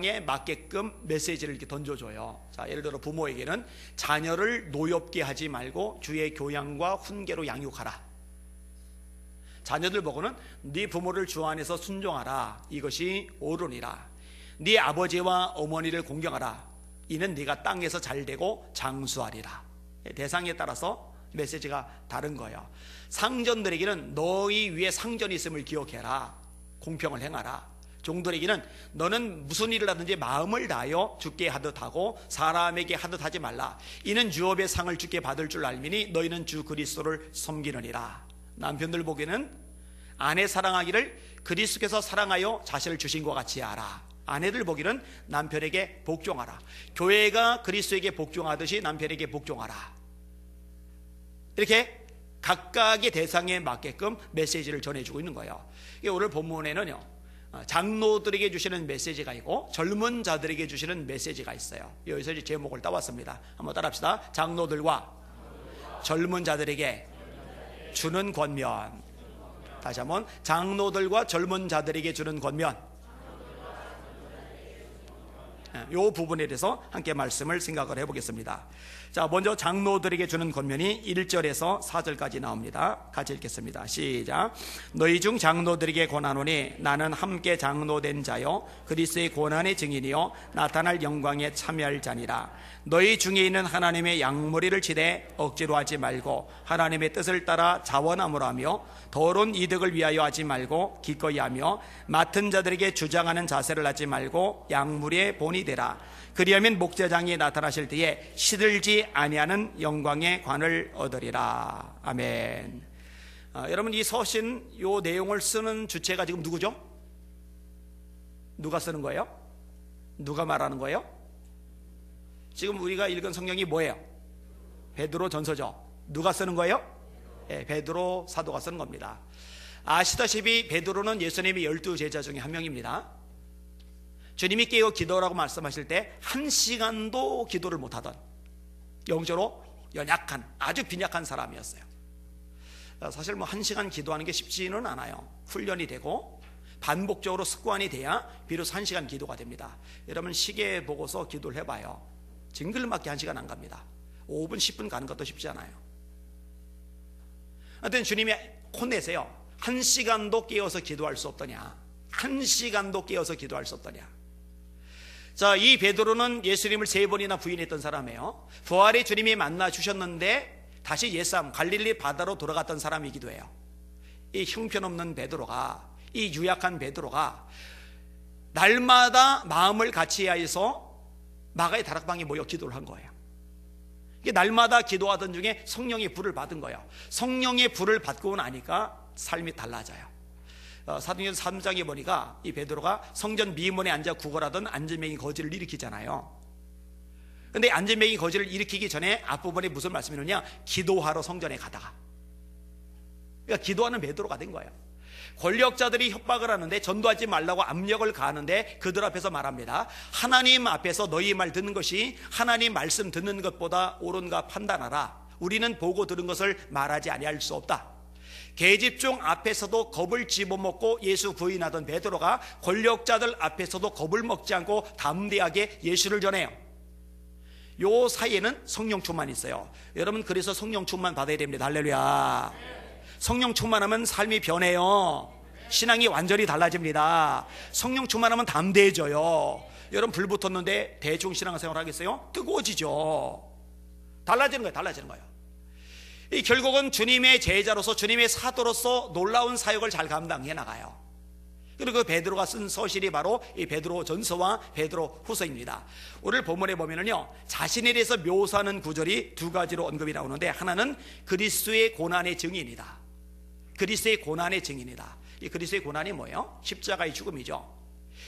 에 맞게끔 메시지를 이렇게 던져줘요. 자, 예를 들어 부모에게는 자녀를 노엽게 하지 말고 주의 교양과 훈계로 양육하라. 자녀들 보고는 네 부모를 주 안에서 순종하라. 이것이 옳으니라. 네 아버지와 어머니를 공경하라. 이는 네가 땅에서 잘되고 장수하리라. 대상에 따라서 메시지가 다른 거예요. 상전들에게는 너희 위에 상전이 있음을 기억해라. 공평을 행하라. 종들에게는 너는 무슨 일을 하든지 마음을 다하여 주께 하듯 하고 사람에게 하듯 하지 말라. 이는 유업의 상을 주께 받을 줄 알미니 너희는 주 그리스도를 섬기느니라. 남편들 보기에는 아내 사랑하기를 그리스도께서 사랑하여 자신을 주신 것 같이 하라. 아내들 보기는 남편에게 복종하라. 교회가 그리스도에게 복종하듯이 남편에게 복종하라. 이렇게 각각의 대상에 맞게끔 메시지를 전해주고 있는 거예요. 오늘 본문에는요, 장로들에게 주시는 메시지가 있고 젊은 자들에게 주시는 메시지가 있어요. 여기서 이제 제목을 따왔습니다. 한번 따라합시다. 장로들과 젊은 자들에게 주는 권면. 다시 한번, 장로들과 젊은 자들에게 주는 권면. 이 부분에 대해서 함께 말씀을 생각을 해보겠습니다. 자, 먼저 장로들에게 주는 권면이 1절에서 4절까지 나옵니다. 같이 읽겠습니다. 시작. 너희 중 장로들에게 권하노니 나는 함께 장로된 자요 그리스도의 고난의 증인이요 나타날 영광에 참여할 자니라. 너희 중에 있는 하나님의 양머리를 치되 억지로 하지 말고 하나님의 뜻을 따라 자원함으로 하며 더러운 이득을 위하여 하지 말고 기꺼이 하며 맡은 자들에게 주장하는 자세를 하지 말고 양무리의 본이 되라. 그리하면 목자장이 나타나실 때에 시들지 아니하는 영광의 관을 얻으리라. 아멘. 여러분, 이 서신 요 내용을 쓰는 주체가 지금 누구죠? 누가 쓰는 거예요? 누가 말하는 거예요? 지금 우리가 읽은 성경이 뭐예요? 베드로 전서죠. 누가 쓰는 거예요? 네, 베드로 사도가 쓰는 겁니다. 아시다시피 베드로는 예수님의 12제자 중에 한 명입니다. 주님이 깨어 기도라고 말씀하실 때 1시간도 기도를 못하던 영적으로 연약한 아주 빈약한 사람이었어요. 사실 1시간 기도하는 게 쉽지는 않아요. 훈련이 되고 반복적으로 습관이 돼야 비로소 1시간 기도가 됩니다. 여러분, 시계 보고서 기도를 해봐요. 징글맞게 1시간 안 갑니다. 5분 10분 가는 것도 쉽지 않아요. 하여튼 주님이 혼내세요. 1시간도 깨어서 기도할 수 없더냐. 1시간도 깨어서 기도할 수 없더냐. 자, 이 베드로는 예수님을 3번이나 부인했던 사람이에요. 부활의 주님이 만나 주셨는데 다시 옛삶 갈릴리 바다로 돌아갔던 사람이기도 해요. 이 형편없는 베드로가, 이 유약한 베드로가 날마다 마음을 같이하여서 마가의 다락방에 모여 기도를 한 거예요. 날마다 기도하던 중에 성령의 불을 받은 거예요. 성령의 불을 받고 나니까 삶이 달라져요. 사도행전 3장에 보니까 이 베드로가 성전 미문에 앉아 구걸하던 안전뱅이 거지를 일으키잖아요. 근데 안전뱅이 거지를 일으키기 전에 앞부분에 무슨 말씀이 있느냐? 기도하러 성전에 가다가, 그러니까 기도하는 베드로가 된 거예요. 권력자들이 협박을 하는데 전도하지 말라고 압력을 가하는데 그들 앞에서 말합니다. 하나님 앞에서 너희 말 듣는 것이 하나님 말씀 듣는 것보다 옳은가 판단하라. 우리는 보고 들은 것을 말하지 아니할 수 없다. 계집종 앞에서도 겁을 집어먹고 예수 부인하던 베드로가 권력자들 앞에서도 겁을 먹지 않고 담대하게 예수를 전해요. 요 사이에는 성령 충만이 있어요. 여러분, 그래서 성령 충만 받아야 됩니다. 할렐루야. 성령 충만하면 삶이 변해요. 신앙이 완전히 달라집니다. 성령 충만하면 담대해져요. 여러분, 불 붙었는데 대중신앙생활 하겠어요? 뜨거워지죠. 달라지는 거예요. 달라지는 거예요. 이 결국은 주님의 제자로서, 주님의 사도로서 놀라운 사역을 잘 감당해 나가요. 그리고 그 베드로가 쓴 서신이 바로 이 베드로 전서와 베드로 후서입니다. 오늘 본문에 보면은요, 자신에 대해서 묘사하는 구절이 2가지로 언급이 나오는데, 하나는 그리스도의 고난의 증인이다. 그리스도의 고난의 증인이다. 이 그리스도의 고난이 뭐예요? 십자가의 죽음이죠.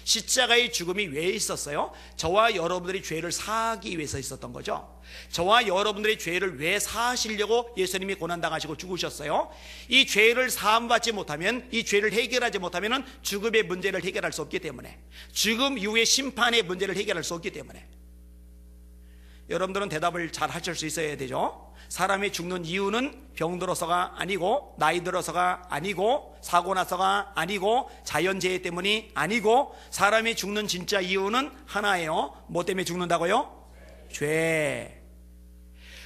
십자가의 죽음이 왜 있었어요? 저와 여러분들이 죄를 사하기 위해서 있었던 거죠. 저와 여러분들의 죄를 왜 사하시려고 예수님이 고난당하시고 죽으셨어요? 이 죄를 사함받지 못하면, 이 죄를 해결하지 못하면 죽음의 문제를 해결할 수 없기 때문에, 죽음 이후의 심판의 문제를 해결할 수 없기 때문에. 여러분들은 대답을 잘 하실 수 있어야 되죠. 사람이 죽는 이유는 병들어서가 아니고, 나이 들어서가 아니고, 사고 나서가 아니고, 자연재해 때문이 아니고, 사람이 죽는 진짜 이유는 하나예요. 뭐 때문에 죽는다고요? 죄.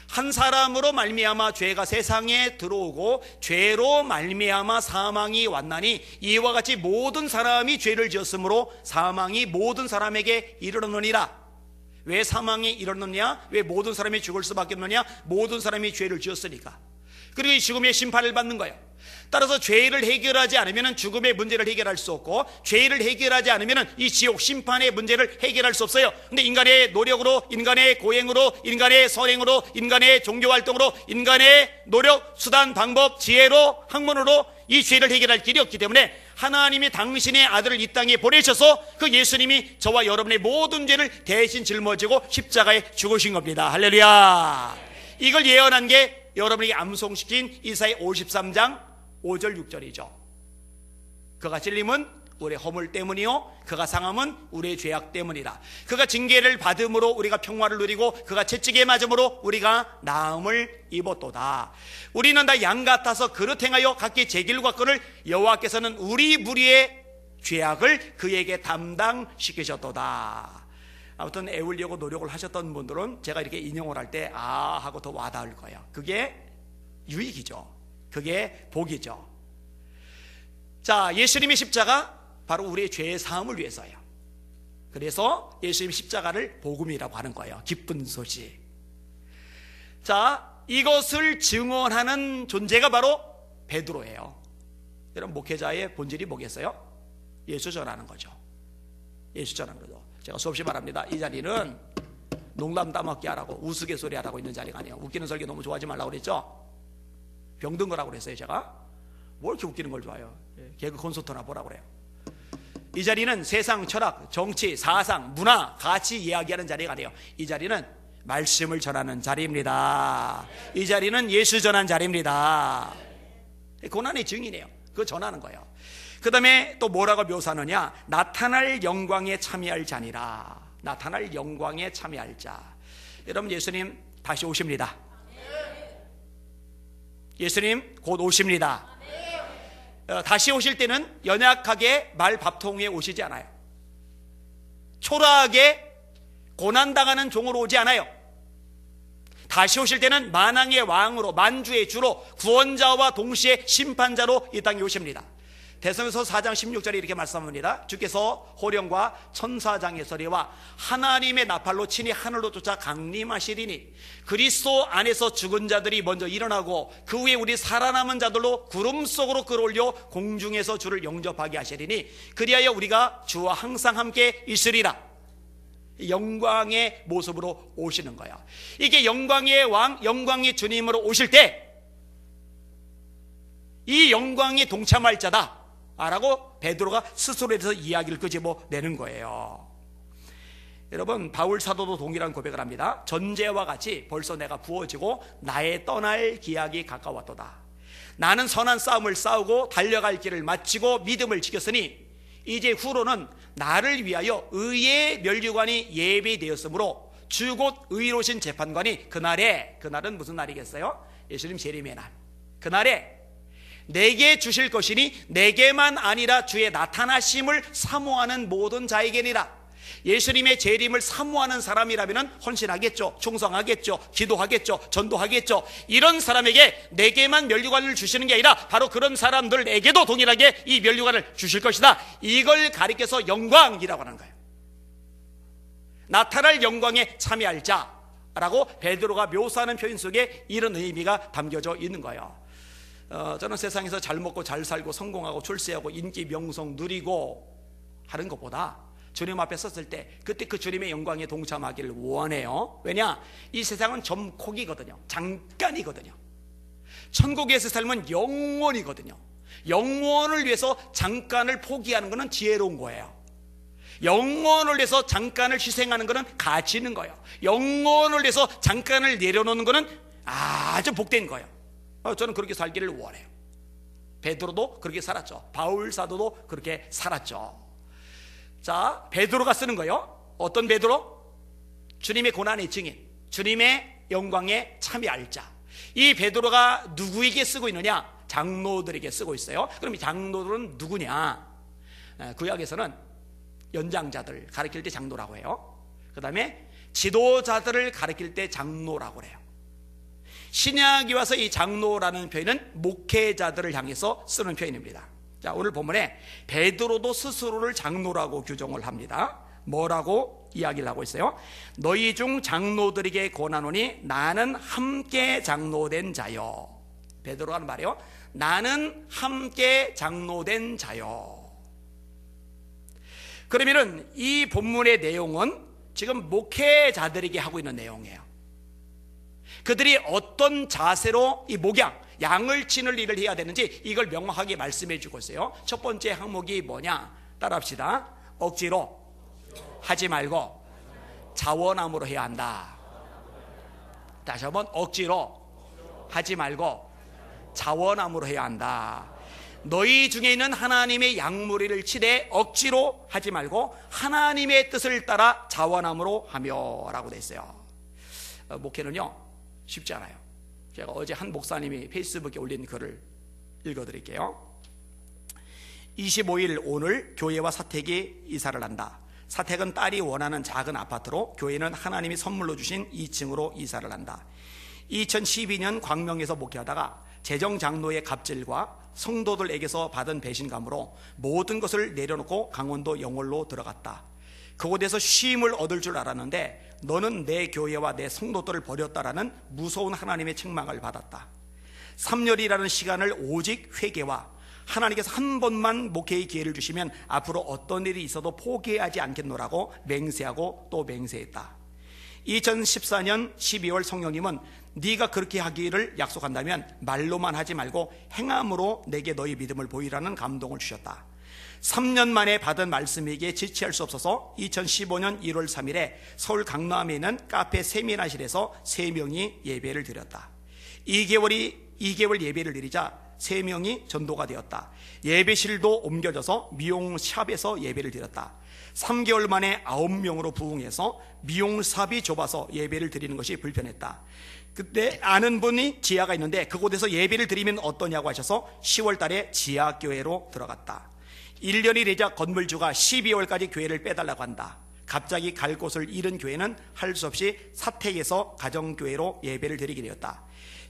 한 사람으로 말미암아 죄가 세상에 들어오고 죄로 말미암아 사망이 왔나니, 이와 같이 모든 사람이 죄를 지었으므로 사망이 모든 사람에게 이르렀느니라. 왜 사망이 이르렀느냐? 왜 모든 사람이 죽을 수밖에 없느냐? 모든 사람이 죄를 지었으니까. 그리고 이 죽음의 심판을 받는 거예요. 따라서 죄를 해결하지 않으면 죽음의 문제를 해결할 수 없고, 죄를 해결하지 않으면 이 지옥 심판의 문제를 해결할 수 없어요. 근데 인간의 노력으로, 인간의 고행으로, 인간의 선행으로, 인간의 종교활동으로, 인간의 노력, 수단, 방법, 지혜로, 학문으로 이 죄를 해결할 길이 없기 때문에 하나님이 당신의 아들을 이 땅에 보내셔서 그 예수님이 저와 여러분의 모든 죄를 대신 짊어지고 십자가에 죽으신 겁니다. 할렐루야. 이걸 예언한 게 여러분에게 암송시킨 이사야 53장 5절 6절이죠. 그가 찔림은 우리의 허물 때문이요, 그가 상함은 우리의 죄악 때문이라. 그가 징계를 받음으로 우리가 평화를 누리고, 그가 채찍에 맞음으로 우리가 나음을 입었도다. 우리는 다 양 같아서 그릇 행하여 각기 제 길과 끈을 여호와께서는 우리 무리의 죄악을 그에게 담당시키셨도다. 아무튼 애우려고 노력을 하셨던 분들은 제가 이렇게 인용을 할 때 아 하고 더 와닿을 거예요. 그게 유익이죠. 그게 복이죠. 자, 예수님의 십자가 바로 우리의 죄의 사함을 위해서예요. 그래서 예수님 십자가를 복음이라고 하는 거예요. 기쁜 소식. 자, 이것을 증언하는 존재가 바로 베드로예요. 여러분, 목회자의 본질이 뭐겠어요? 예수 전하는 거죠. 예수 전하는 거죠. 제가 수없이 말합니다. 이 자리는 농담 따먹기 하라고, 우스갯소리 하라고 있는 자리가 아니에요. 웃기는 설교 너무 좋아하지 말라고 그랬죠? 병든 거라고 그랬어요. 제가 뭘 이렇게 웃기는 걸 좋아해요? 개그 콘서트나 보라고 그래요. 이 자리는 세상 철학, 정치, 사상, 문화 같이 이야기하는 자리가 아니에요. 이 자리는 말씀을 전하는 자리입니다. 이 자리는 예수 전하는 자리입니다. 고난의 증인이에요. 그거 전하는 거예요. 그 다음에 또 뭐라고 묘사하느냐? 나타날 영광에 참여할 자니라. 나타날 영광에 참여할 자. 여러분, 예수님 다시 오십니다. 예수님 곧 오십니다. 다시 오실 때는 연약하게 말 밥통에 오시지 않아요. 초라하게 고난당하는 종으로 오지 않아요. 다시 오실 때는 만왕의 왕으로, 만주의 주로, 구원자와 동시에 심판자로 이 땅에 오십니다. 대성서 4장 16절에 이렇게 말씀합니다. 주께서 호령과 천사장의 소리와 하나님의 나팔로 친히 하늘로 쫓아 강림하시리니 그리스도 안에서 죽은 자들이 먼저 일어나고 그 후에 우리 살아남은 자들로 구름 속으로 끌어올려 공중에서 주를 영접하게 하시리니 그리하여 우리가 주와 항상 함께 있으리라. 영광의 모습으로 오시는 거야. 이게 영광의 왕, 영광의 주님으로 오실 때 이 영광에 동참할 자다 라고 베드로가 스스로에서 이야기를 끄집어내는 거예요. 여러분, 바울 사도도 동일한 고백을 합니다. 전제와 같이 벌써 내가 부어지고 나의 떠날 기약이 가까웠도다. 나는 선한 싸움을 싸우고 달려갈 길을 마치고 믿음을 지켰으니 이제 후로는 나를 위하여 의의 면류관이 예비되었으므로 주 곧 의로우신 재판관이 그날은 무슨 날이겠어요? 예수님 재림의 날. 그날에 내게 주실 것이니 내게만 아니라 주의 나타나심을 사모하는 모든 자에게니라. 예수님의 재림을 사모하는 사람이라면 헌신하겠죠, 충성하겠죠, 기도하겠죠, 전도하겠죠. 이런 사람에게 내게만 면류관을 주시는 게 아니라 바로 그런 사람들에게도 동일하게 이 면류관을 주실 것이다. 이걸 가리켜서 영광이라고 하는 거예요. 나타날 영광에 참여할 자라고 베드로가 묘사하는 표현 속에 이런 의미가 담겨져 있는 거예요. 저는 세상에서 잘 먹고 잘 살고 성공하고 출세하고 인기 명성 누리고 하는 것보다 주님 앞에 섰을 때 그때 그 주님의 영광에 동참하기를 원해요. 왜냐? 이 세상은 점콕이거든요. 잠깐이거든요. 천국에서 삶은 영원이거든요. 영원을 위해서 잠깐을 포기하는 것은 지혜로운 거예요. 영원을 위해서 잠깐을 희생하는 것은 가치 있는 거예요. 영원을 위해서 잠깐을 내려놓는 것은 아주 복된 거예요. 저는 그렇게 살기를 원해요. 베드로도 그렇게 살았죠. 바울 사도도 그렇게 살았죠. 자, 베드로가 쓰는 거예요. 어떤 베드로? 주님의 고난의 증인, 주님의 영광에 참여할 자. 이 베드로가 누구에게 쓰고 있느냐? 장로들에게 쓰고 있어요. 그럼 이 장로들은 누구냐? 구약에서는 연장자들 가르칠 때 장로라고 해요. 그 다음에 지도자들을 가르칠 때 장로라고 해요. 신약이 와서 이 장로라는 표현은 목회자들을 향해서 쓰는 표현입니다. 자, 오늘 본문에 베드로도 스스로를 장로라고 규정을 합니다. 뭐라고 이야기를 하고 있어요? 너희 중 장로들에게 권하노니 나는 함께 장로된 자요. 베드로가 하는 말이요. 나는 함께 장로된 자요. 그러면은 이 본문의 내용은 지금 목회자들에게 하고 있는 내용이에요. 그들이 어떤 자세로 이 목양, 양을 치는 일을 해야 되는지 이걸 명확하게 말씀해 주고 있어요. 첫 번째 항목이 뭐냐? 따라합시다. 억지로 하지 말고 자원함으로 해야 한다. 다시 한번, 억지로 하지 말고 자원함으로 해야 한다. 너희 중에 있는 하나님의 양무리를 치되 억지로 하지 말고 하나님의 뜻을 따라 자원함으로 하며 라고 돼 있어요. 목회는요 쉽지 않아요. 제가 어제 한 목사님이 페이스북에 올린 글을 읽어드릴게요. 25일 오늘 교회와 사택이 이사를 한다. 사택은 딸이 원하는 작은 아파트로, 교회는 하나님이 선물로 주신 2층으로 이사를 한다. 2012년 광명에서 목회하다가 재정장로의 갑질과 성도들에게서 받은 배신감으로 모든 것을 내려놓고 강원도 영월로 들어갔다. 그곳에서 쉼을 얻을 줄 알았는데 너는 내 교회와 내 성도들을 버렸다라는 무서운 하나님의 책망을 받았다. 3년이라는 시간을 오직 회개와 하나님께서 한 번만 목회의 기회를 주시면 앞으로 어떤 일이 있어도 포기하지 않겠노라고 맹세하고 또 맹세했다. 2014년 12월 성령님은 네가 그렇게 하기를 약속한다면 말로만 하지 말고 행함으로 내게 너희 믿음을 보이라는 감동을 주셨다. 3년 만에 받은 말씀에게 지체할 수 없어서 2015년 1월 3일에 서울 강남에 있는 카페 세미나실에서 3명이 예배를 드렸다. 2개월 예배를 드리자 3명이 전도가 되었다. 예배실도 옮겨져서 미용샵에서 예배를 드렸다. 3개월 만에 9명으로 부흥해서 미용샵이 좁아서 예배를 드리는 것이 불편했다. 그때 아는 분이 지하가 있는데 그곳에서 예배를 드리면 어떠냐고 하셔서 10월 달에 지하교회로 들어갔다. 1년이 되자 건물주가 12월까지 교회를 빼달라고 한다. 갑자기 갈 곳을 잃은 교회는 할 수 없이 사택에서 가정교회로 예배를 드리게 되었다.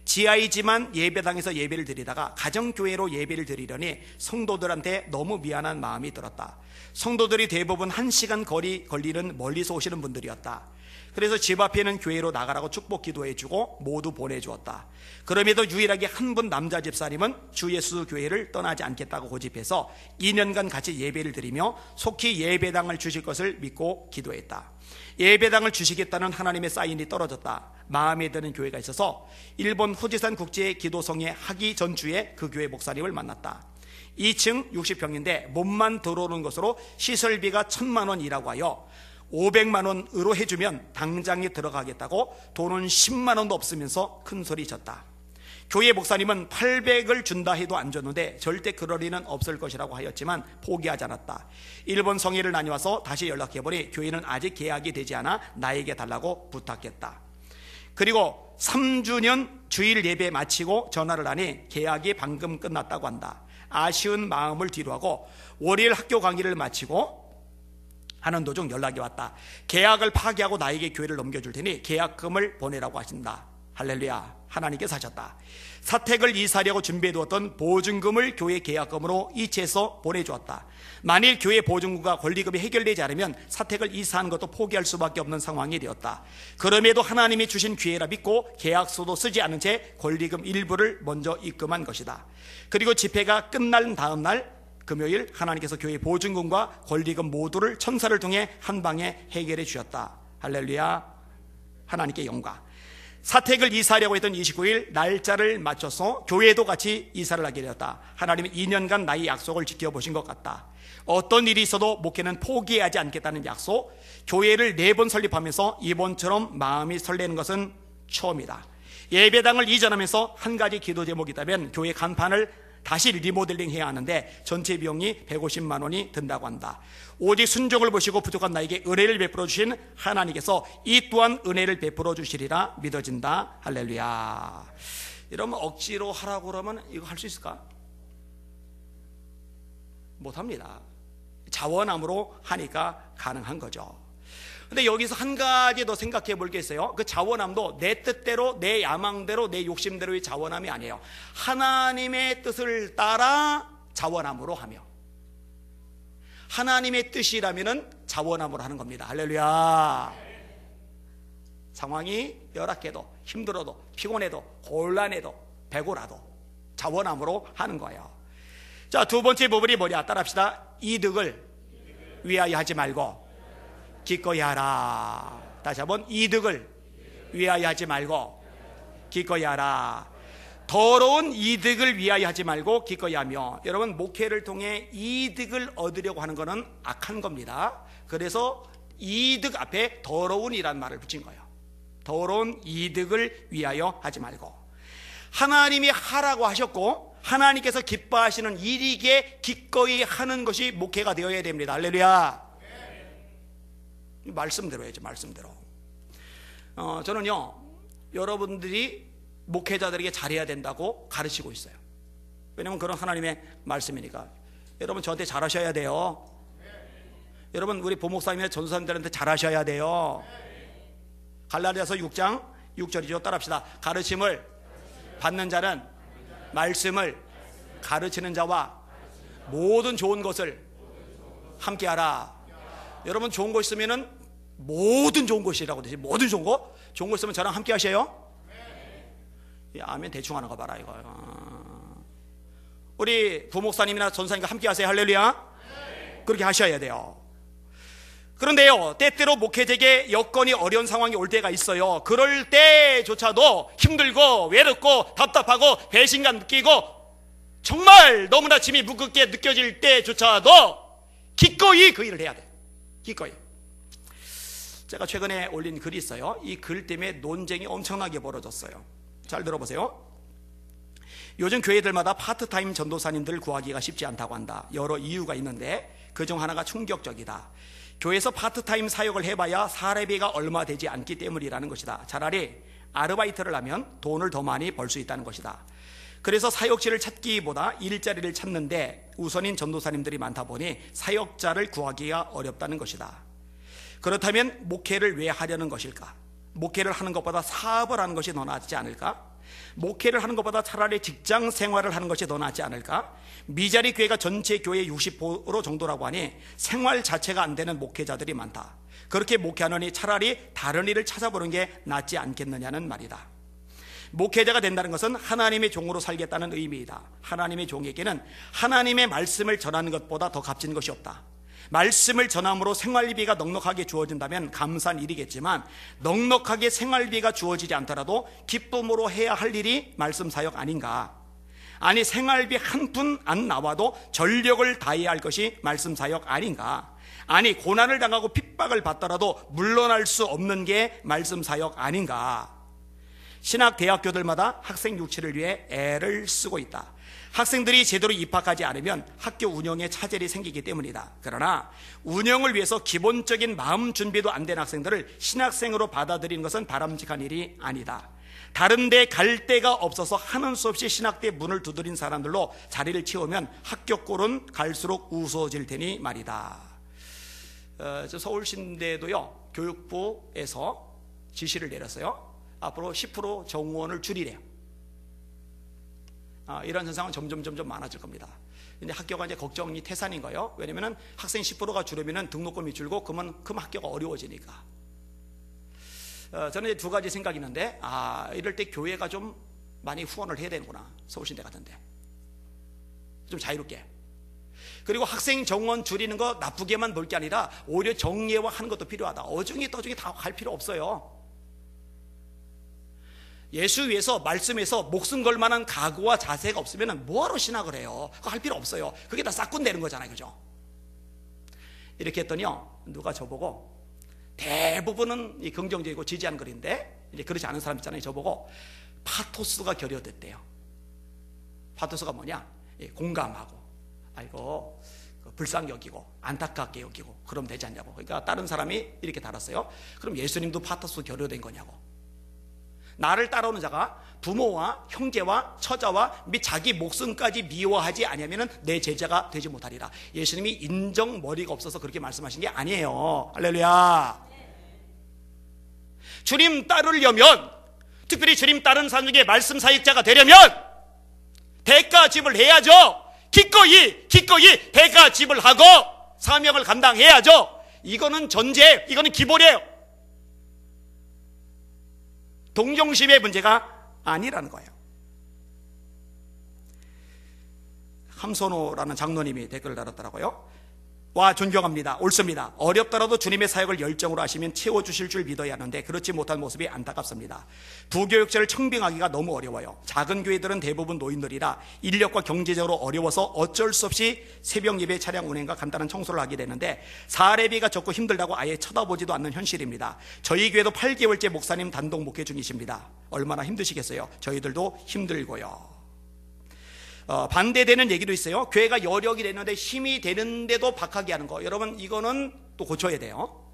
지하이지만 예배당에서 예배를 드리다가 가정교회로 예배를 드리려니 성도들한테 너무 미안한 마음이 들었다. 성도들이 대부분 1시간 거리 걸리는 멀리서 오시는 분들이었다. 그래서 집 앞에 있는 교회로 나가라고 축복 기도해주고 모두 보내주었다. 그럼에도 유일하게 한 분 남자 집사님은 주 예수 교회를 떠나지 않겠다고 고집해서 2년간 같이 예배를 드리며 속히 예배당을 주실 것을 믿고 기도했다. 예배당을 주시겠다는 하나님의 사인이 떨어졌다. 마음에 드는 교회가 있어서 일본 후지산 국제 기도성에 하기 전주에 그 교회 목사님을 만났다. 2층 60평인데 몸만 들어오는 것으로 시설비가 1,000만 원이라고 하여 500만 원으로 해주면 당장에 들어가겠다고 돈은 10만 원도 없으면서 큰 소리 쳤다. 교회 목사님은 800을 준다 해도 안 줬는데 절대 그럴 리는 없을 것이라고 하였지만 포기하지 않았다. 일본 성회를 다녀와서 다시 연락해보니 교회는 아직 계약이 되지 않아 나에게 달라고 부탁했다. 그리고 3주년 주일 예배 마치고 전화를 하니 계약이 방금 끝났다고 한다. 아쉬운 마음을 뒤로하고 월요일 학교 강의를 마치고 하는 도중 연락이 왔다. 계약을 파기하고 나에게 교회를 넘겨줄 테니 계약금을 보내라고 하신다. 할렐루야, 하나님께서 하셨다. 사택을 이사하려고 준비해두었던 보증금을 교회 계약금으로 이체해서 보내주었다. 만일 교회 보증금과 권리금이 해결되지 않으면 사택을 이사하는 것도 포기할 수밖에 없는 상황이 되었다. 그럼에도 하나님이 주신 기회라 믿고 계약서도 쓰지 않은 채 권리금 일부를 먼저 입금한 것이다. 그리고 집회가 끝난 다음 날 금요일 하나님께서 교회 보증금과 권리금 모두를 천사를 통해 한 방에 해결해 주셨다. 할렐루야, 하나님께 영광. 사택을 이사하려고 했던 29일 날짜를 맞춰서 교회도 같이 이사를 하게 되었다. 하나님은 2년간 나의 약속을 지켜보신 것 같다. 어떤 일이 있어도 목회는 포기하지 않겠다는 약속. 교회를 4번 설립하면서 이번처럼 마음이 설레는 것은 처음이다. 예배당을 이전하면서 한 가지 기도 제목이 있다면 교회 간판을 다시 리모델링 해야 하는데 전체 비용이 150만 원이 든다고 한다. 오직 순종을 보시고 부족한 나에게 은혜를 베풀어 주신 하나님께서 이 또한 은혜를 베풀어 주시리라 믿어진다. 할렐루야. 이러면 억지로 하라고 그러면 이거 할 수 있을까? 못합니다. 자원함으로 하니까 가능한 거죠. 근데 여기서 한 가지 더 생각해 볼 게 있어요. 그 자원함도 내 뜻대로, 내 야망대로, 내 욕심대로의 자원함이 아니에요. 하나님의 뜻을 따라 자원함으로 하며, 하나님의 뜻이라면은 자원함으로 하는 겁니다. 할렐루야. 상황이 열악해도, 힘들어도, 피곤해도, 곤란해도, 배고라도 자원함으로 하는 거예요. 자, 두 번째 부분이 뭐냐? 따라합시다. 이득을 위하여 하지 말고 기꺼이 하라. 다시 한번, 이득을 위하여 하지 말고 기꺼이 하라. 더러운 이득을 위하여 하지 말고 기꺼이 하며. 여러분, 목회를 통해 이득을 얻으려고 하는 것은 악한 겁니다. 그래서 이득 앞에 더러운이라는 말을 붙인 거예요. 더러운 이득을 위하여 하지 말고. 하나님이 하라고 하셨고 하나님께서 기뻐하시는 일이기에 기꺼이 하는 것이 목회가 되어야 됩니다. 할렐루야. 말씀대로 해야죠. 말씀대로. 저는요, 여러분들이 목회자들에게 잘해야 된다고 가르치고 있어요. 왜냐하면 그런 하나님의 말씀이니까. 여러분, 저한테 잘하셔야 돼요. 여러분, 우리 부목사님이나 전도사님들한테 잘하셔야 돼요. 갈라디아서 6장 6절이죠. 따라합시다. 가르침을 받는 자는 말씀을 가르치는 자와 모든 좋은 것을 함께하라. 여러분, 좋은 거 있으면은 모든 좋은 것이라고 되지. 모든 좋은 거? 좋은 거 있으면 저랑 함께 하셔요? 아멘. 대충 하는 거 봐라 이거. 우리 부목사님이나 전사님과 함께 하세요. 할렐루야. 그렇게 하셔야 돼요. 그런데요, 때때로 목회자에게 여건이 어려운 상황이 올 때가 있어요. 그럴 때조차도 힘들고 외롭고 답답하고 배신감 느끼고 정말 너무나 짐이 무겁게 느껴질 때조차도 기꺼이 그 일을 해야 돼. 기꺼이. 제가 최근에 올린 글이 있어요. 이 글 때문에 논쟁이 엄청나게 벌어졌어요. 잘 들어보세요. 요즘 교회들마다 파트타임 전도사님들을 구하기가 쉽지 않다고 한다. 여러 이유가 있는데 그중 하나가 충격적이다. 교회에서 파트타임 사역을 해봐야 사례비가 얼마 되지 않기 때문이라는 것이다. 차라리 아르바이트를 하면 돈을 더 많이 벌 수 있다는 것이다. 그래서 사역지를 찾기보다 일자리를 찾는데 우선인 전도사님들이 많다 보니 사역자를 구하기가 어렵다는 것이다. 그렇다면 목회를 왜 하려는 것일까? 목회를 하는 것보다 사업을 하는 것이 더 낫지 않을까? 목회를 하는 것보다 차라리 직장 생활을 하는 것이 더 낫지 않을까? 미자리 교회가 전체 교회의 60% 정도라고 하니 생활 자체가 안 되는 목회자들이 많다. 그렇게 목회하느니 차라리 다른 일을 찾아보는 게 낫지 않겠느냐는 말이다. 목회자가 된다는 것은 하나님의 종으로 살겠다는 의미이다. 하나님의 종에게는 하나님의 말씀을 전하는 것보다 더 값진 것이 없다. 말씀을 전함으로 생활비가 넉넉하게 주어진다면 감사한 일이겠지만 넉넉하게 생활비가 주어지지 않더라도 기쁨으로 해야 할 일이 말씀 사역 아닌가? 아니, 생활비 한 푼 안 나와도 전력을 다해야 할 것이 말씀 사역 아닌가? 아니, 고난을 당하고 핍박을 받더라도 물러날 수 없는 게 말씀 사역 아닌가? 신학대학교들마다 학생 유치를 위해 애를 쓰고 있다. 학생들이 제대로 입학하지 않으면 학교 운영에 차질이 생기기 때문이다. 그러나 운영을 위해서 기본적인 마음 준비도 안 된 학생들을 신학생으로 받아들이는 것은 바람직한 일이 아니다. 다른 데 갈 데가 없어서 하는 수 없이 신학대 문을 두드린 사람들로 자리를 채우면 학교 꼴은 갈수록 우스워질 테니 말이다. 서울신대도요, 교육부에서 지시를 내렸어요. 앞으로 10% 정원을 줄이래요. 이런 현상은 점점 많아질 겁니다. 근데 학교가 이제 걱정이 태산인 거예요. 왜냐면은 학생 10%가 줄으면은 등록금이 줄고 그만큼 학교가 어려워지니까. 저는 이제 두 가지 생각이 있는데, 이럴 때 교회가 좀 많이 후원을 해야 되는구나. 서울신대 같은데. 좀 자유롭게. 그리고 학생 정원 줄이는 거 나쁘게만 볼 게 아니라 오히려 정예화하는 것도 필요하다. 어중이 떠중이 다 갈 필요 없어요. 예수 위해서 말씀에서 목숨 걸 만한 각오와 자세가 없으면 뭐하러 신학을 해요? 그거 할 필요 없어요. 그게 다 싹군 내는 거잖아요. 그죠? 이렇게 했더니요, 누가 저보고, 대부분은 이 긍정적이고 지지하는 글인데 이제 그렇지 않은 사람 있잖아요. 저보고 파토스가 결여됐대요. 파토스가 뭐냐? 공감하고, 아이고 불쌍히 여기고 안타깝게 여기고 그러면 되지 않냐고. 그러니까 다른 사람이 이렇게 달았어요. 그럼 예수님도 파토스 결여된 거냐고. 나를 따라오는 자가 부모와 형제와 처자와 및 자기 목숨까지 미워하지 아니하면은 내 제자가 되지 못하리라. 예수님이 인정 머리가 없어서 그렇게 말씀하신 게 아니에요. 할렐루야. 주님 따르려면, 특별히 주님 따르는 사람 중에 말씀 사역자가 되려면 대가 지불해야죠. 기꺼이 대가 지불하고 사명을 감당해야죠. 이거는 전제, 이거는 기본이에요. 동정심의 문제가 아니라는 거예요. 함선호라는 장로님이 댓글을 달았더라고요. 와, 존경합니다. 옳습니다. 어렵더라도 주님의 사역을 열정으로 하시면 채워주실 줄 믿어야 하는데 그렇지 못한 모습이 안타깝습니다. 부교육자를 청빙하기가 너무 어려워요. 작은 교회들은 대부분 노인들이라 인력과 경제적으로 어려워서 어쩔 수 없이 새벽 예배 차량 운행과 간단한 청소를 하게 되는데 사례비가 적고 힘들다고 아예 쳐다보지도 않는 현실입니다. 저희 교회도 8개월째 목사님 단독 목회 중이십니다. 얼마나 힘드시겠어요? 저희들도 힘들고요. 반대되는 얘기도 있어요. 교회가 여력이 되는데 힘이 되는데도 박하게 하는 거. 여러분, 이거는 또 고쳐야 돼요.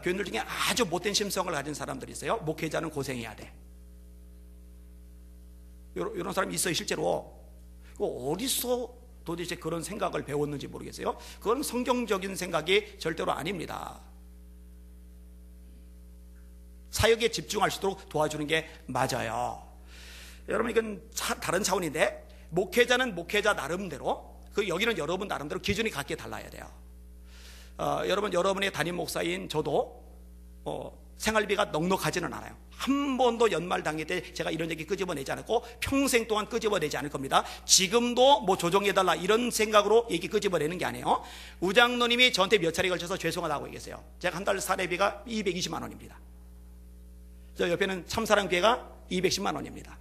교인들 중에 아주 못된 심성을 가진 사람들이 있어요. 목회자는 고생해야 돼. 이런 사람이 있어요, 실제로. 어디서 도대체 그런 생각을 배웠는지 모르겠어요. 그건 성경적인 생각이 절대로 아닙니다. 사역에 집중할 수 있도록 도와주는 게 맞아요. 여러분, 이건 다른 차원인데, 목회자는 목회자 나름대로, 여기는 여러분 나름대로 기준이 각기 달라야 돼요. 여러분, 여러분의 담임 목사인 저도 생활비가 넉넉하지는 않아요. 한 번도 연말 당일 때 제가 이런 얘기 끄집어내지 않았고 평생 동안 끄집어내지 않을 겁니다. 지금도 뭐 조정해달라 이런 생각으로 얘기 끄집어내는 게 아니에요. 우장로님이 저한테 몇 차례 걸쳐서 죄송하다고 얘기했어요. 제가 한 달 사례비가 220만 원입니다. 저 옆에는 참사랑교회가 210만 원입니다.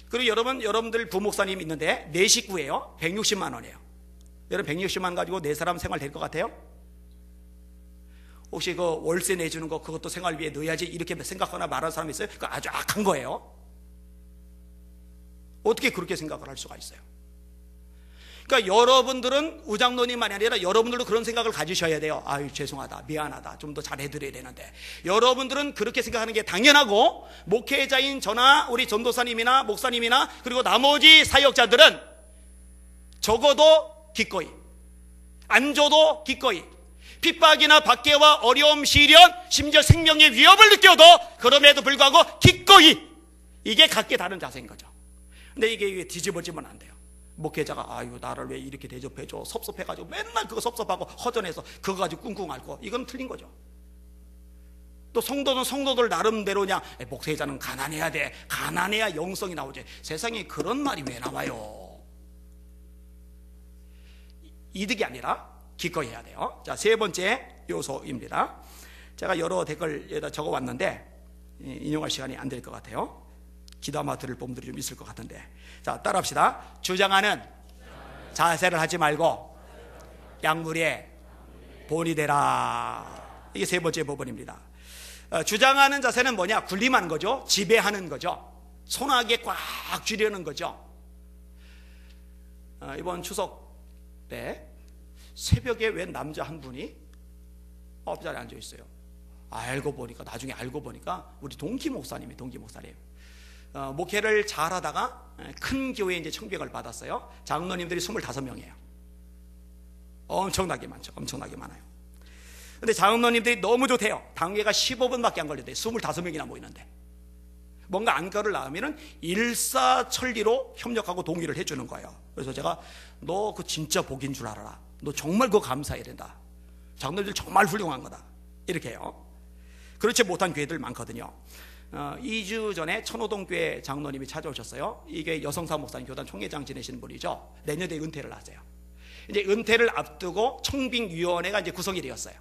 그리고 여러분들 부목사님 있는데 내 식구예요. 160만 원이에요. 여러분 160만 원 가지고 네 사람 생활 될 것 같아요? 혹시 그 월세 내주는 거 그것도 생활비에 넣어야지 이렇게 생각하거나 말하는 사람이 있어요? 그거 아주 악한 거예요. 어떻게 그렇게 생각을 할 수가 있어요? 그러니까 여러분들은 우장로님만이 아니라 여러분들도 그런 생각을 가지셔야 돼요. 아유, 죄송하다, 미안하다, 좀 더 잘해드려야 되는데. 여러분들은 그렇게 생각하는 게 당연하고, 목회자인 저나 우리 전도사님이나 목사님이나 그리고 나머지 사역자들은 적어도 기꺼이, 안 줘도 기꺼이, 핍박이나 박해와 어려움, 시련, 심지어 생명의 위협을 느껴도 그럼에도 불구하고 기꺼이, 이게 각기 다른 자세인 거죠. 근데 이게 뒤집어지면 안 돼요. 목회자가 아유, 나를 왜 이렇게 대접해줘, 섭섭해가지고 맨날 그거 섭섭하고 허전해서 그거 가지고 꿍꿍 앓고, 이건 틀린 거죠. 또 성도는 성도들 나름대로 그냥 목회자는 가난해야 돼, 가난해야 영성이 나오지. 세상에 그런 말이 왜 나와요? 이득이 아니라 기꺼이 해야 돼요. 자, 세 번째 요소입니다. 제가 여러 댓글 여기다 적어왔는데 인용할 시간이 안 될 것 같아요. 기도하며 들을 본분들이 좀 있을 것 같은데. 자, 따라합시다. 주장하는 자세를 하지 말고 약물에 본이 되라. 이게 세 번째 법원입니다. 주장하는 자세는 뭐냐? 군림하는 거죠. 지배하는 거죠. 손아귀에 꽉 쥐려는 거죠. 이번 추석 때 새벽에 웬 남자 한 분이 앞자리에 앉아 있어요. 나중에 알고 보니까 우리 동기 목사님. 목회를 잘 하다가 큰 교회에 이제 청백을 받았어요. 장로님들이 25명이에요. 엄청나게 많아요. 근데 장로님들이 너무 좋대요. 당회가 15분밖에 안 걸린대요. 25명이나 모이는데. 뭔가 안건을 낳으면은 일사천리로 협력하고 동의를 해주는 거예요. 그래서 제가 너 그 진짜 복인 줄 알아라. 너 정말 그거 감사해야 된다. 장로님들 정말 훌륭한 거다. 이렇게 해요. 그렇지 못한 교회들 많거든요. 2주 전에 천호동교회 장로님이 찾아오셨어요. 이게 여성사 목사님 교단 총회장 지내신 분이죠. 내년에 은퇴를 하세요. 이제 은퇴를 앞두고 청빙위원회가 이제 구성이 되었어요.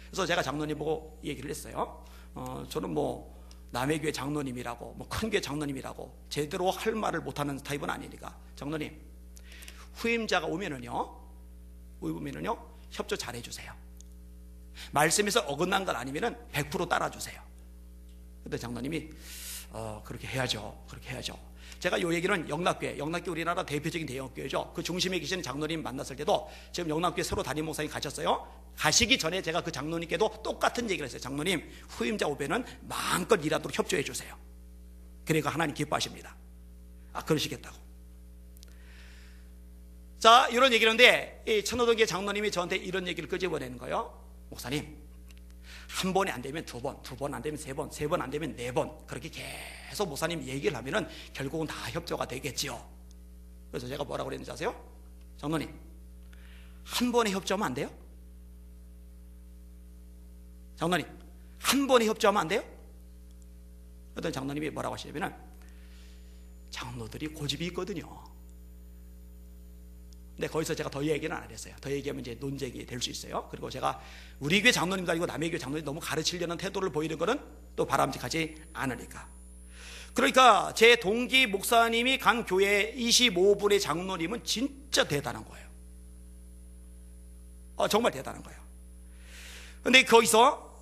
그래서 제가 장로님 보고 얘기를 했어요. 저는 뭐 남의 교회 장로님이라고, 뭐 큰 교회 장로님이라고 제대로 할 말을 못하는 타입은 아니니까, 장로님 후임자가 오면은요 협조 잘 해주세요. 말씀에서 어긋난 건 아니면은 100% 따라주세요. 근데 장로님이 그렇게 해야죠. 그렇게 해야죠. 제가 요 얘기는 영락교회 우리나라 대표적인 대형교회죠. 그 중심에 계시는 장로님 만났을 때도 지금 영락교회 새로 담임 목사님 가셨어요. 가시기 전에 제가 그 장로님께도 똑같은 얘기를 했어요. 장로님, 후임자 후배는 마음껏 일하도록 협조해 주세요. 그러니까 하나님 기뻐하십니다. 그러시겠다고. 자, 이런 얘기를 하는데 이 천호동교회 장로님이 저한테 이런 얘기를 끄집어내는 거예요. 목사님, 한 번에 안 되면 두 번 안 되면 세 번 안 되면 네 번, 그렇게 계속 목사님 얘기를 하면은 결국은 다 협조가 되겠지요. 그래서 제가 뭐라고 그랬는지 아세요? 장로님, 한 번에 협조하면 안 돼요? 장로님, 한 번에 협조하면 안 돼요? 어떤 장로님이 뭐라고 하시냐면은, 장로들이 고집이 있거든요. 근데 거기서 제가 더 얘기는 안 했어요. 더 얘기하면 이제 논쟁이 될 수 있어요. 그리고 제가 우리 교회 장로님도 아니고 남의 교회 장로님 너무 가르치려는 태도를 보이는 거는 또 바람직하지 않으니까. 그러니까 제 동기 목사님이 간 교회 25분의 장로님은 진짜 대단한 거예요. 정말 대단한 거예요. 근데 거기서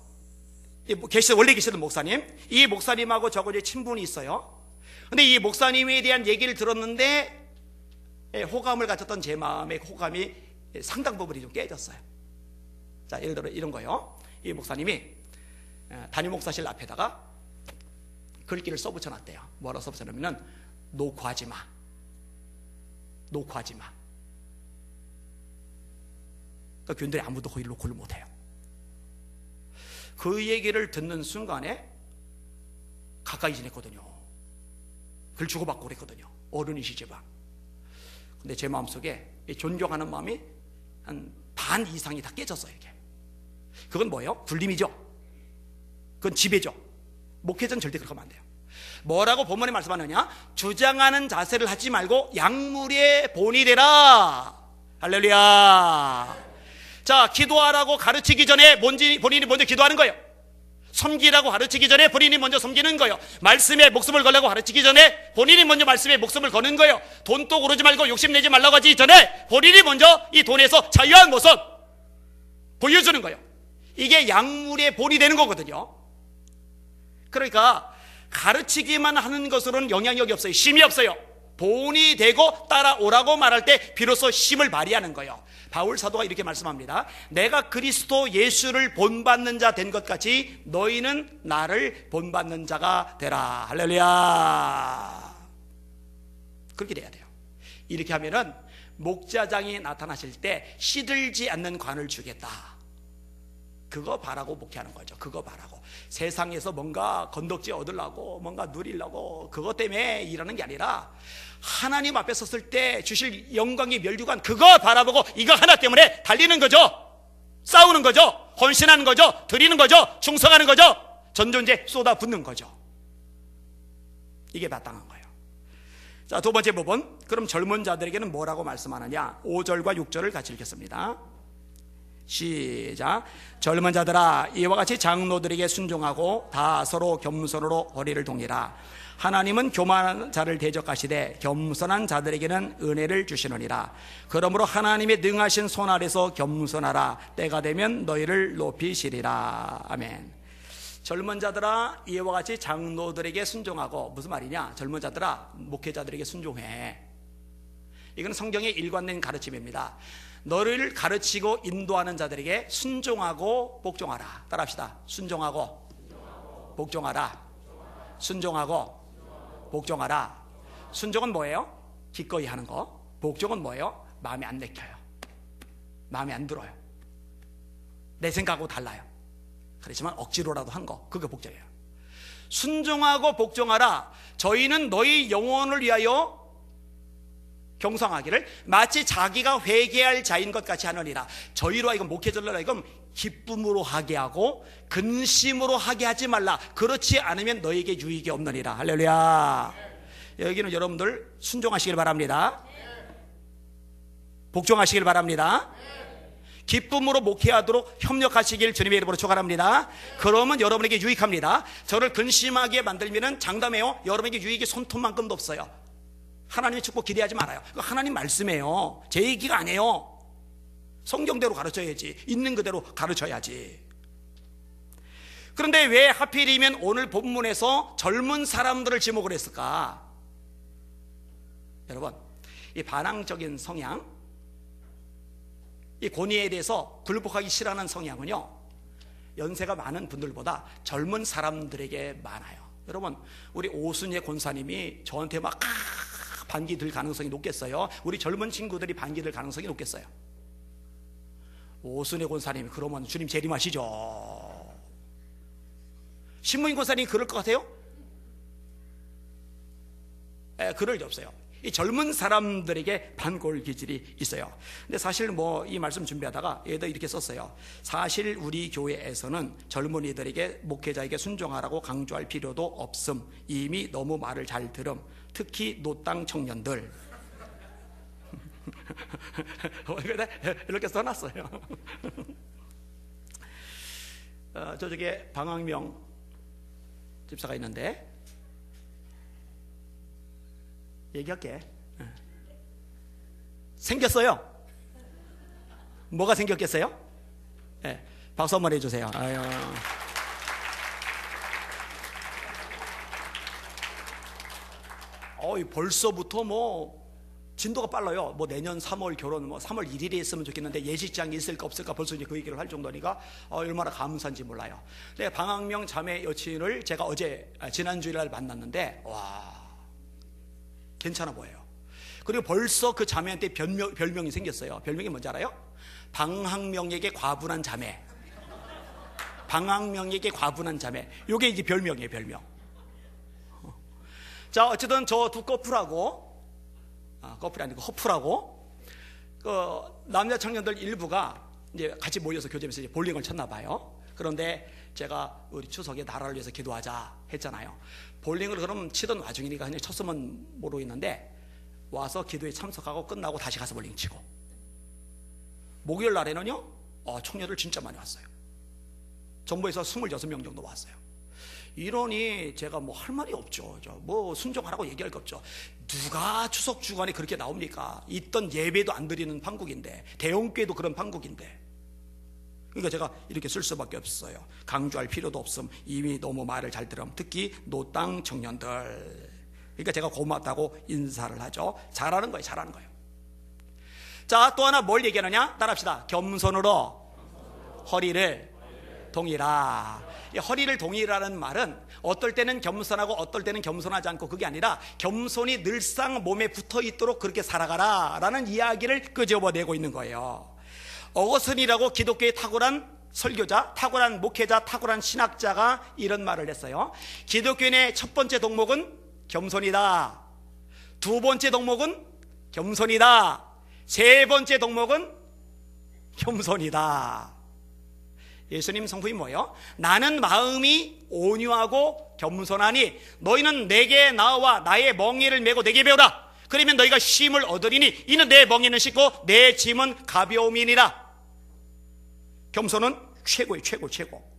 원래 계시던 목사님, 이 목사님하고 저하고 이제 친분이 있어요. 근데 이 목사님에 대한 얘기를 들었는데 호감을 가졌던 제 마음의 호감이 상당 부분이 좀 깨졌어요. 자, 예를 들어 이런 거요. 이 목사님이 담임 목사실 앞에다가 글귀를 써붙여놨대요. 뭐라고 써붙여놓으면 노코하지 마. 노코하지 마. 그러니까 교인들이 아무도 거기 노코를 못해요. 그 얘기를 듣는 순간에 가까이 지냈거든요. 글 주고받고 그랬거든요. 어른이시지만. 근데 제 마음속에 존경하는 마음이 한 반 이상이 다 깨졌어요. 이게. 그건 뭐예요? 굴림이죠. 그건 지배죠. 목회자는 절대 그렇게 하면 안 돼요. 뭐라고 본문에 말씀하느냐? 주장하는 자세를 하지 말고 약물의 본이 되라. 할렐루야. 자, 기도하라고 가르치기 전에 본인이 먼저 기도하는 거예요. 섬기라고 가르치기 전에 본인이 먼저 섬기는 거예요. 말씀에 목숨을 걸라고 가르치기 전에 본인이 먼저 말씀에 목숨을 거는 거예요. 돈도 오르지 말고 욕심내지 말라고 하지 전에 본인이 먼저 이 돈에서 자유한 모습 보여주는 거예요. 이게 약물의 본이 되는 거거든요. 그러니까 가르치기만 하는 것으로는 영향력이 없어요. 힘이 없어요. 본이 되고 따라오라고 말할 때 비로소 힘을 발휘하는 거예요. 바울 사도가 이렇게 말씀합니다. 내가 그리스도 예수를 본받는 자 된 것 같이 너희는 나를 본받는 자가 되라. 할렐루야. 그렇게 돼야 돼요. 이렇게 하면은 목자장이 나타나실 때 시들지 않는 관을 주겠다. 그거 바라고 목회하는 거죠. 그거 바라고. 세상에서 뭔가 건덕지 얻으려고 뭔가 누리려고 그것 때문에 일하는 게 아니라 하나님 앞에 섰을 때 주실 영광의 면류관 그거 바라보고 이거 하나 때문에 달리는 거죠. 싸우는 거죠. 헌신하는 거죠. 드리는 거죠. 충성하는 거죠. 전존재 쏟아붓는 거죠. 이게 마땅한 거예요. 자, 두 번째 부분. 그럼 젊은 자들에게는 뭐라고 말씀하느냐? 5절과 6절을 같이 읽겠습니다. 시작. 젊은 자들아, 이와 같이 장로들에게 순종하고 다 서로 겸손으로 허리를 동이라. 하나님은 교만한 자를 대적하시되 겸손한 자들에게는 은혜를 주시느니라. 그러므로 하나님의 능하신 손 아래서 겸손하라. 때가 되면 너희를 높이시리라. 아멘. 젊은 자들아, 이와 같이 장로들에게 순종하고. 무슨 말이냐? 젊은 자들아, 목회자들에게 순종해. 이건 성경의 일관된 가르침입니다. 너를 가르치고 인도하는 자들에게 순종하고 복종하라. 따라합시다. 순종하고 복종하라. 순종하고 복종하라. 순종은 뭐예요? 기꺼이 하는 거. 복종은 뭐예요? 마음에 안 내켜요. 마음에 안 들어요. 내 생각하고 달라요. 그렇지만 억지로라도 한 거. 그게 복종이에요. 순종하고 복종하라. 저희는 너희 영혼을 위하여 경성하기를 마치 자기가 회개할 자인 것 같이 하느니라. 저희로 하여금 목회자로 하여금 기쁨으로 하게 하고 근심으로 하게 하지 말라. 그렇지 않으면 너에게 유익이 없느니라. 할렐루야. 여기는 여러분들 순종하시길 바랍니다. 복종하시길 바랍니다. 기쁨으로 목회하도록 협력하시길 주님의 이름으로 축원합니다. 그러면 여러분에게 유익합니다. 저를 근심하게 만들면 장담해요. 여러분에게 유익이 손톱만큼도 없어요. 하나님의 축복 기대하지 말아요. 하나님 말씀이에요. 제 얘기가 아니에요. 성경대로 가르쳐야지. 있는 그대로 가르쳐야지. 그런데 왜 하필이면 오늘 본문에서 젊은 사람들을 지목을 했을까? 여러분, 이 반항적인 성향, 이 권위에 대해서 굴복하기 싫어하는 성향은요, 연세가 많은 분들보다 젊은 사람들에게 많아요. 여러분, 우리 오순예 권사님이 저한테 막 반기 들 가능성이 높겠어요? 우리 젊은 친구들이 반기 들 가능성이 높겠어요? 오순예 권사님이 그러면 주님 재림하시죠. 신무인 권사님이 그럴 것 같아요? 그럴 리 없어요. 이 젊은 사람들에게 반골 기질이 있어요. 근데 사실 뭐 이 말씀 준비하다가 얘도 이렇게 썼어요. 사실 우리 교회에서는 젊은이들에게 목회자에게 순종하라고 강조할 필요도 없음. 이미 너무 말을 잘 들음. 특히 노땅 청년들. 이렇게 써놨어요. 저쪽에 방학명 집사가 있는데 얘기할게. 생겼어요. 뭐가 생겼겠어요? 네, 박수 한번 해주세요. 아유. 벌써부터 뭐 진도가 빨라요. 뭐 내년 3월 결혼, 뭐 3월 1일에 있으면 좋겠는데 예식장이 있을까 없을까 벌써 이제 그 얘기를 할 정도니까 얼마나 감사한지 몰라요. 근데 방학명 자매 여친을 제가 어제 지난주일날 만났는데 와, 괜찮아 보여요. 그리고 벌써 그 자매한테 별명이 생겼어요. 별명이 뭔지 알아요? 방학명에게 과분한 자매. 방학명에게 과분한 자매. 요게 이제 별명이에요, 별명. 자, 어쨌든 저 두 커플하고, 커플이 아니고 커플하고, 그 남자 청년들 일부가 이제 같이 모여서 교제하면서 이제 볼링을 쳤나 봐요. 그런데 제가 우리 추석에 나라를 위해서 기도하자 했잖아요. 볼링을 그럼 치던 와중이니까 그냥 쳤으면 모르겠는데 와서 기도에 참석하고 끝나고 다시 가서 볼링 치고, 목요일 날에는요 청년들 진짜 많이 왔어요. 정부에서 26명 정도 왔어요. 이러니 제가 뭐 할 말이 없죠. 뭐 순종하라고 얘기할 거 없죠. 누가 추석 주간에 그렇게 나옵니까? 있던 예배도 안 드리는 판국인데, 대형교회도 그런 판국인데. 그러니까 제가 이렇게 쓸 수밖에 없어요. 강조할 필요도 없음. 이미 너무 말을 잘 들음. 특히 노땅 청년들. 그러니까 제가 고맙다고 인사를 하죠. 잘하는 거예요, 잘하는 거예요. 자, 또 하나 뭘 얘기하느냐? 따라합시다. 겸손으로 허리를 동이라. 이 허리를 동이라는 말은 어떨 때는 겸손하고 어떨 때는 겸손하지 않고, 그게 아니라 겸손이 늘상 몸에 붙어 있도록 그렇게 살아가라 라는 이야기를 끄집어내고 있는 거예요. 어거스틴이라고 기독교의 탁월한 설교자, 탁월한 목회자, 탁월한 신학자가 이런 말을 했어요. 기독교인의 첫 번째 덕목은 겸손이다. 두 번째 덕목은 겸손이다. 세 번째 덕목은 겸손이다. 예수님 성품이 뭐예요? 나는 마음이 온유하고 겸손하니 너희는 내게 나와 나의 멍에를 메고 내게 배우라. 그러면 너희가 쉼을 얻으리니 이는 내 멍에는 쉽고 내 짐은 가벼움이니라. 겸손은 최고예요, 최고.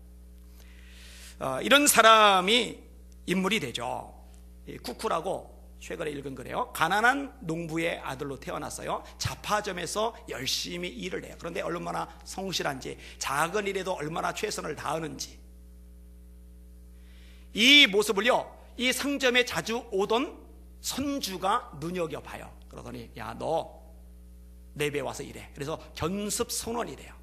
이런 사람이 인물이 되죠. 쿠쿠라고 최근에 읽은 거래요. 가난한 농부의 아들로 태어났어요. 자파점에서 열심히 일을 해요. 그런데 얼마나 성실한지, 작은 일에도 얼마나 최선을 다하는지, 이 모습을요 이 상점에 자주 오던 선주가 눈여겨봐요. 그러더니 야, 너 내 배에 와서 일해. 그래서 견습선원이 돼요.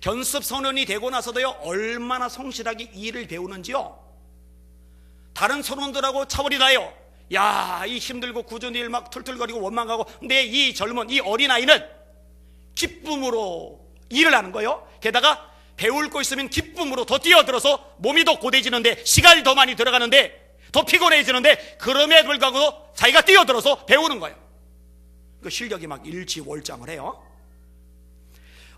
견습선원이 되고 나서도요 얼마나 성실하게 일을 배우는지요, 다른 선원들하고 차원이 나요. 야, 이 힘들고 굳은 일 막 툴툴거리고 원망하고, 근데 이 젊은 이 어린아이는 기쁨으로 일을 하는 거예요. 게다가 배울 거 있으면 기쁨으로 더 뛰어들어서 몸이 더 고대지는데, 시간이 더 많이 들어가는데, 더 피곤해지는데, 그럼에도 불구하고 자기가 뛰어들어서 배우는 거예요. 그 실력이 막 일치월장을 해요.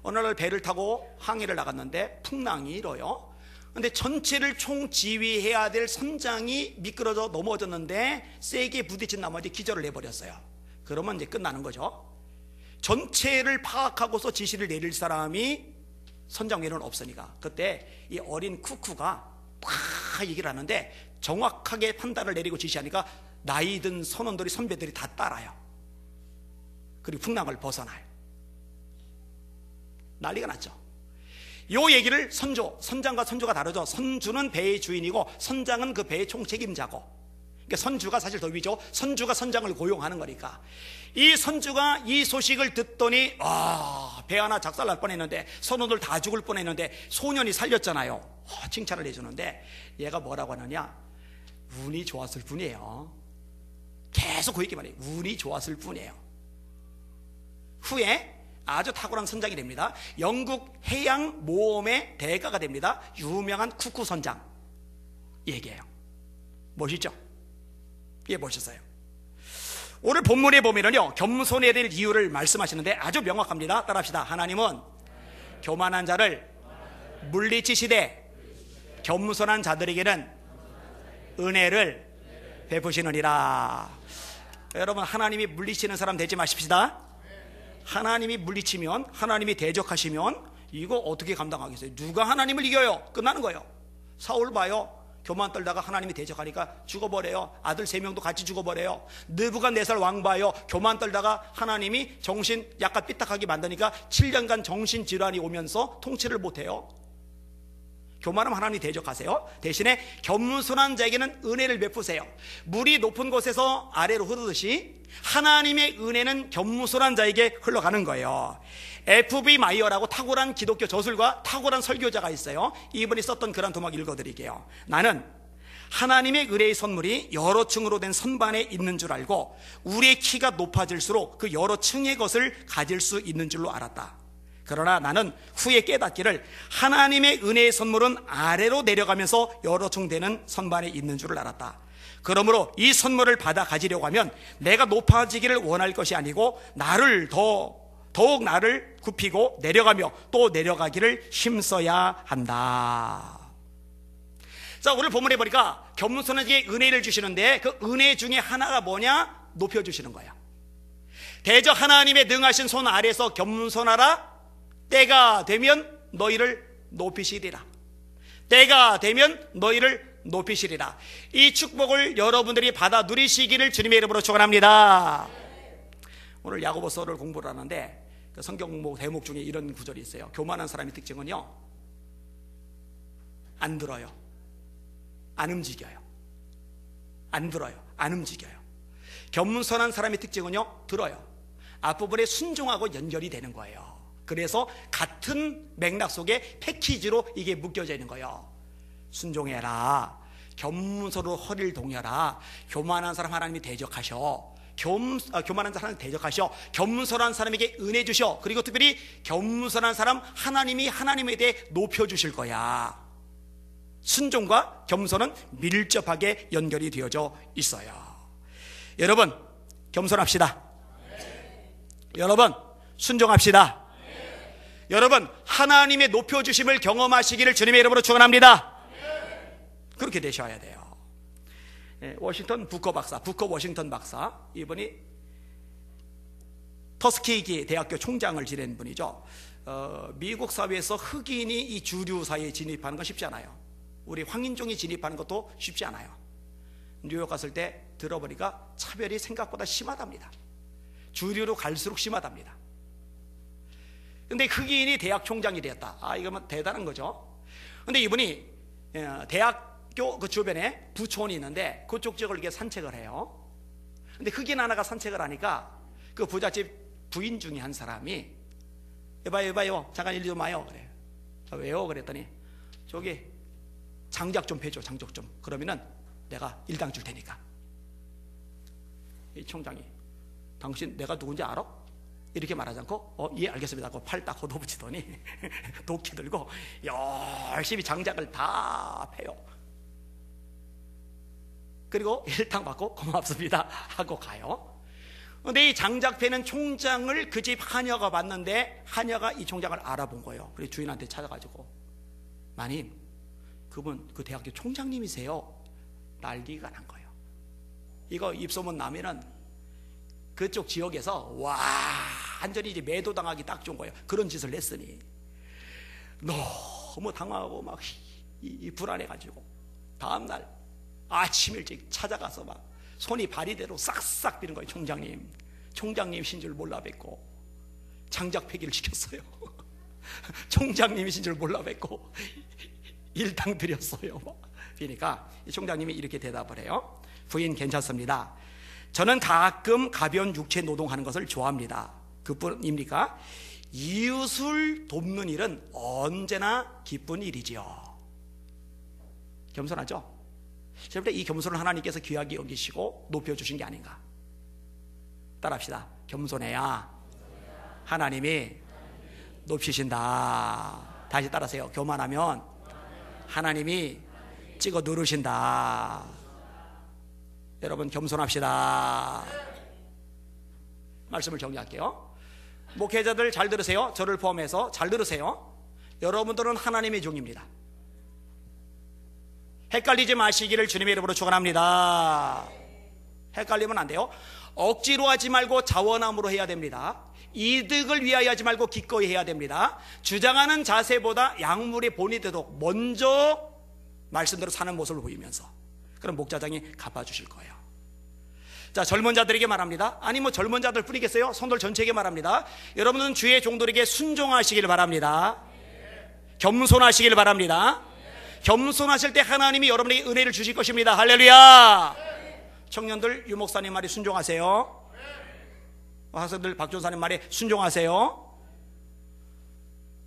어느 날 배를 타고 항해를 나갔는데 풍랑이 일어요. 근데 전체를 총지휘해야 될 선장이 미끄러져 넘어졌는데 세게 부딪힌 나머지 기절을 해버렸어요. 그러면 이제 끝나는 거죠. 전체를 파악하고서 지시를 내릴 사람이 선장 외에는 없으니까, 그때 이 어린 쿠쿠가 막 얘기를 하는데 정확하게 판단을 내리고 지시하니까 나이 든 선원들이, 선배들이 다 따라요. 그리고 풍랑을 벗어나요. 난리가 났죠. 요 얘기를 선장과 선조가 다르죠. 선주는 배의 주인이고 선장은 그 배의 총책임자고, 그러니까 선주가 사실 더 위죠. 선주가 선장을 고용하는 거니까. 이 선주가 이 소식을 듣더니 배 하나 작살날 뻔했는데, 선원들 다 죽을 뻔했는데 소년이 살렸잖아요. 칭찬을 해주는데 얘가 뭐라고 하느냐, 운이 좋았을 뿐이에요. 계속 그 얘기 말해요. 운이 좋았을 뿐이에요. 후에 아주 탁월한 선장이 됩니다. 영국 해양 모험의 대가가 됩니다. 유명한 쿠쿠 선장 얘기예요. 멋있죠? 예, 멋있어요. 오늘 본문에 보면은요, 겸손해야 될 이유를 말씀하시는데 아주 명확합니다. 따라합시다. 하나님은 교만한 자를 물리치시되 겸손한 자들에게는 은혜를 베푸시느니라. 여러분, 하나님이 물리치는 사람 되지 마십시다. 하나님이 물리치면, 하나님이 대적하시면 이거 어떻게 감당하겠어요? 누가 하나님을 이겨요? 끝나는 거예요. 사울 봐요. 교만 떨다가 하나님이 대적하니까 죽어버려요. 아들 3명도 같이 죽어버려요. 느부갓네살 왕 봐요. 교만 떨다가 하나님이 정신 약간 삐딱하게 만드니까 7년간 정신질환이 오면서 통치를 못해요. 교만하면 하나님이 대적하세요. 대신에 겸손한 자에게는 은혜를 베푸세요. 물이 높은 곳에서 아래로 흐르듯이 하나님의 은혜는 겸손한 자에게 흘러가는 거예요. F.B. 마이어라고 탁월한 기독교 저술가, 탁월한 설교자가 있어요. 이분이 썼던 글 한 토막 읽어드릴게요. 나는 하나님의 은혜의 선물이 여러 층으로 된 선반에 있는 줄 알고 우리의 키가 높아질수록 그 여러 층의 것을 가질 수 있는 줄로 알았다. 그러나 나는 후에 깨닫기를 하나님의 은혜의 선물은 아래로 내려가면서 여러 층 되는 선반에 있는 줄을 알았다. 그러므로 이 선물을 받아 가지려고 하면 내가 높아지기를 원할 것이 아니고 더욱 나를 굽히고 내려가며 또 내려가기를 힘써야 한다. 자, 오늘 본문에 보니까 겸손하게 은혜를 주시는데 그 은혜 중에 하나가 뭐냐? 높여주시는 거야. 대저 하나님의 능하신 손 아래서 겸손하라. 때가 되면 너희를 높이시리라. 때가 되면 너희를 높이시리라. 이 축복을 여러분들이 받아 누리시기를 주님의 이름으로 축원합니다. 오늘 야고보서를 공부를 하는데 그 성경 대목 중에 이런 구절이 있어요. 교만한 사람의 특징은요, 안 들어요. 안 움직여요. 안 들어요. 안 움직여요. 겸손한 사람의 특징은요, 들어요. 앞부분에 순종하고 연결이 되는 거예요. 그래서 같은 맥락 속에 패키지로 이게 묶여져 있는 거예요. 순종해라. 겸손으로 허리를 동여라. 교만한 사람 하나님이 대적하셔. 교만한 사람 하나님 대적하셔. 겸손한 사람에게 은혜 주셔. 그리고 특별히 겸손한 사람 하나님이 하나님에 대해 높여주실 거야. 순종과 겸손은 밀접하게 연결이 되어져 있어요. 여러분, 겸손합시다. 여러분, 순종합시다. 여러분, 하나님의 높여주심을 경험하시기를 주님의 이름으로 축원합니다. 그렇게 되셔야 돼요. 워싱턴 부커 박사, 부커 워싱턴 박사, 이분이 터스케이기 대학교 총장을 지낸 분이죠. 미국 사회에서 흑인이 이 주류 사회에 진입하는 건 쉽지 않아요. 우리 황인종이 진입하는 것도 쉽지 않아요. 뉴욕 갔을 때 들어보니까 차별이 생각보다 심하답니다. 주류로 갈수록 심하답니다. 근데 흑인이 대학 총장이 되었다. 이거면 대단한 거죠. 근데 이분이 대학교 그 주변에 부촌이 있는데 그쪽 지역을 이렇게 산책을 해요. 근데 흑인 하나가 산책을 하니까 그 부잣집 부인 중에 한 사람이 여봐요 잠깐 일리 좀 와요. 그래. 왜요? 그랬더니 저기 장작 좀 해줘. 장작 좀. 그러면은 내가 일당 줄 테니까. 이 총장이 당신 내가 누군지 알아? 이렇게 말하지 않고 예 알겠습니다 하고 팔 딱 걷어붙이더니 도끼 들고 열심히 장작을 다 패요. 그리고 일당 받고 고맙습니다 하고 가요. 근데 이 장작 패는 총장을 그 집 하녀가 봤는데 하녀가 이 총장을 알아본 거예요. 그래서 주인한테 찾아가지고 마님 그분 그 대학교 총장님이세요. 난리가 난 거예요. 이거 입소문 나면은 그쪽 지역에서 완전히 이제 매도당하기 딱 좋은 거예요. 그런 짓을 했으니 너무 당황하고 막 불안해가지고 다음날 아침 일찍 찾아가서 막 손이 발이대로 싹싹 비는 거예요. 총장님이신 줄 몰라 뵙고 장작 폐기를 시켰어요. 총장님이신 줄 몰라 뵙고 일당 드렸어요. 그러니까 이 총장님이 이렇게 대답을 해요. 부인 괜찮습니다. 저는 가끔 가벼운 육체 노동하는 것을 좋아합니다. 그뿐입니까? 이웃을 돕는 일은 언제나 기쁜 일이지요. 겸손하죠? 제가 볼 때 이 겸손을 하나님께서 귀하게 여기시고 높여주신 게 아닌가. 따라합시다. 겸손해야 하나님이 높이신다. 다시 따라하세요. 교만하면 하나님이 찍어 누르신다. 여러분 겸손합시다. 말씀을 정리할게요. 목회자들 잘 들으세요. 저를 포함해서 잘 들으세요. 여러분들은 하나님의 종입니다. 헷갈리지 마시기를 주님의 이름으로 축원합니다. 헷갈리면 안 돼요. 억지로 하지 말고 자원함으로 해야 됩니다. 이득을 위하여 하지 말고 기꺼이 해야 됩니다. 주장하는 자세보다 약물의 본이 되도록 먼저 말씀대로 사는 모습을 보이면서, 그럼 목자장이 갚아주실 거예요. 자, 젊은 자들에게 말합니다. 아니 뭐 젊은 자들 뿐이겠어요? 성도들 전체에게 말합니다. 여러분은 주의 종들에게 순종하시길 바랍니다. 겸손하시길 바랍니다. 겸손하실 때 하나님이 여러분에게 은혜를 주실 것입니다. 할렐루야. 청년들 유목사님 말에 순종하세요. 학생들 박준사님 말에 순종하세요.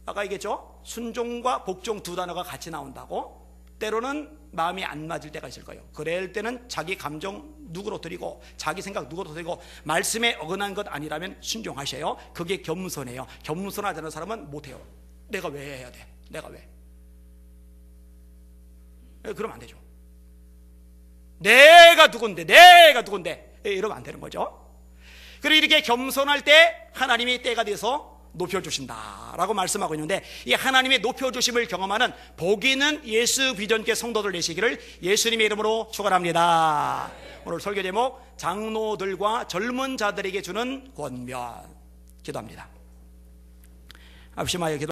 아까 얘기했죠? 순종과 복종 두 단어가 같이 나온다고. 때로는 마음이 안 맞을 때가 있을 거예요. 그럴 때는 자기 감정 누구로 드리고 자기 생각 누구로 드리고 말씀에 어긋난 것 아니라면 순종하셔요. 그게 겸손해요. 겸손하지 않은 사람은 못해요. 내가 왜 해야 돼? 내가 왜? 그러면 안 되죠. 내가 누군데 이러면 안 되는 거죠. 그리고 이렇게 겸손할 때 하나님이 때가 돼서 높여주신다라고 말씀하고 있는데, 이 하나님의 높여주심을 경험하는 복 있는 예수 비전계 성도들 되시기를 예수님의 이름으로 축원합니다. 오늘 설교 제목, 장로들과 젊은 자들에게 주는 권면. 기도합니다. 합심하여 기도